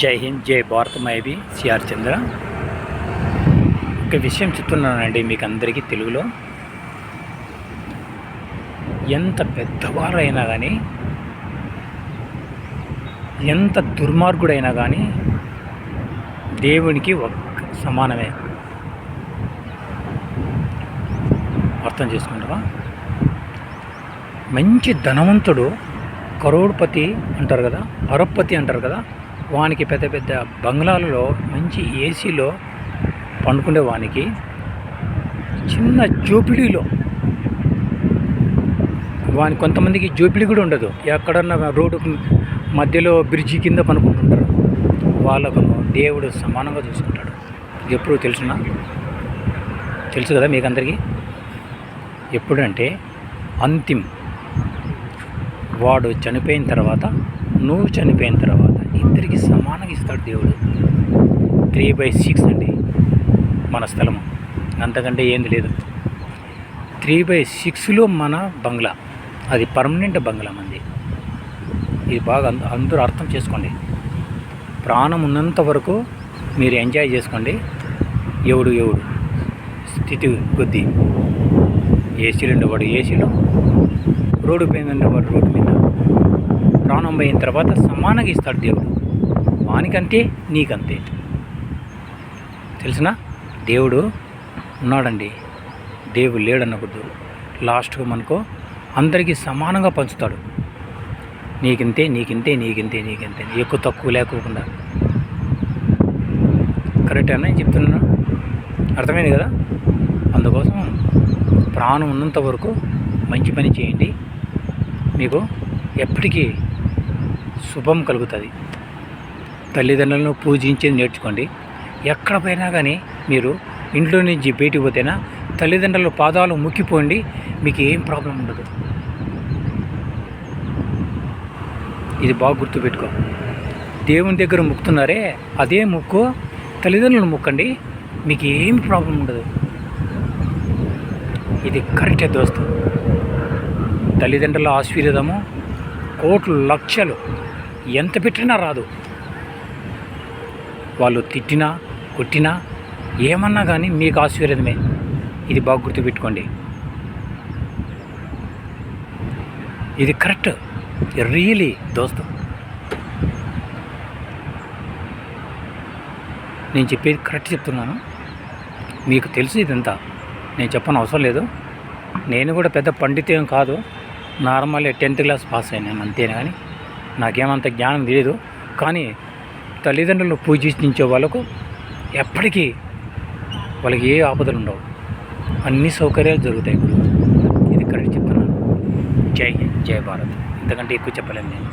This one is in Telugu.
జై హింద్, జై భారత్. మైబి సిఆర్ చంద్ర. ఒక విషయం చెప్తున్నానండి మీకు అందరికీ తెలుగులో. ఎంత పెద్దవారైనా కానీ, ఎంత దుర్మార్గుడైనా కానీ దేవునికి సమానమే. అర్థం చేసుకుంటావా? మంచి ధనవంతుడు, కరోడ్పతి అంటారు కదా, అరబ్బపతి అంటారు కదా, వానికి పెద్ద పెద్ద బంగ్లాలలో మంచి ఏసీలో పండుకునే వానికి చిన్న జోపిడీలో, వాని కొంతమందికి జోపిడి కూడా ఉండదు, ఎక్కడన్నా రోడ్డు మధ్యలో బ్రిడ్జి కింద పనుకుంటుంటారు. వాళ్ళకు దేవుడు సమానంగా చూసుకుంటాడు. ఎప్పుడు తెలుసు కదా మీకు అందరికీ. ఎప్పుడంటే అంతిం, వాడు చనిపోయిన తర్వాత, నువ్వు చనిపోయిన తర్వాత ఇద్దరికి సమానంగా ఇస్తాడు దేవుడు. 3/6 అండి మన స్థలము, అంతకంటే ఏంది లేదు. 3/6లో మన బంగ్లా, అది పర్మనెంట్ బంగ్లా మంది. ఇది బాగా అందరూ అర్థం చేసుకోండి. ప్రాణం ఉన్నంత వరకు మీరు ఎంజాయ్ చేసుకోండి. ఎవడు స్థితి కొద్దీ ఏసీలు ఉండేవాడు ఏసీలో, రోడ్డు పైన ఉండేవాడు రోడ్డు మీద. ప్రాణం పోయిన తర్వాత సమానంగా ఇస్తాడు దేవుడు. వానికంతే నీకంతే. తెలిసినా? దేవుడు ఉన్నాడండి, దేవుడు లేడన్నకూడదు. లాస్ట్గా మనకు అందరికీ సమానంగా పంచుతాడు. నీకింతే, ఎక్కువ తక్కువ లేకోకుండా. కరెక్టేనా నేను చెప్తున్నాను? అర్థమైంది కదా? అందుకోసం ప్రాణం ఉన్నంత వరకు మంచి పని చేయండి, మీకు ఎప్పటికీ శుభం కలుగుతుంది. తల్లిదండ్రులను పూజించేది నేర్చుకోండి. ఎక్కడ పోయినా కానీ మీరు ఇంట్లో నుంచి బయటికి పోతేనా తల్లిదండ్రుల పాదాలు ముక్కిపోండి, మీకు ఏం ప్రాబ్లం ఉండదు. ఇది బాగా గుర్తుపెట్టుకో. దేవుని దగ్గర ముక్కుతున్నారే, అదే ముక్కు తల్లిదండ్రులను ముక్కండి, మీకు ఏం ప్రాబ్లం ఉండదు. ఇది కరెక్టే దోస్తు. తల్లిదండ్రుల ఆశీర్వాదము కోట్లు లక్షలు ఎంత పెట్టినా రాదు. వాళ్ళు తిట్టినా కొట్టినా ఏమన్నా కానీ మీకు ఆశీర్వాదమే. ఇది బాగా గుర్తుపెట్టుకోండి. ఇది కరెక్ట్, రియలీ దోస్తు. నేను చెప్పేది కరెక్ట్ చెప్తున్నాను. మీకు తెలుసు ఇదంతా, నేను చెప్పని అవసరం లేదు. నేను కూడా పెద్ద పండితేం కాదు, నార్మల్ 10th క్లాస్ పాస్ అయినాను అంతేనే, కానీ నాకేమంత జ్ఞానం లేదు. కానీ తల్లిదండ్రులను పూజించే వాళ్ళకు ఎప్పటికీ వాళ్ళకి ఏ ఆపదలు ఉండవు, అన్ని సౌకర్యాలు జరుగుతాయి. ఇప్పుడు ఇది కరెక్ట్ చెప్తున్నాను. జై హింద్, జై భారత్. ఇంతకంటే ఎక్కువ చెప్పలేను నేను.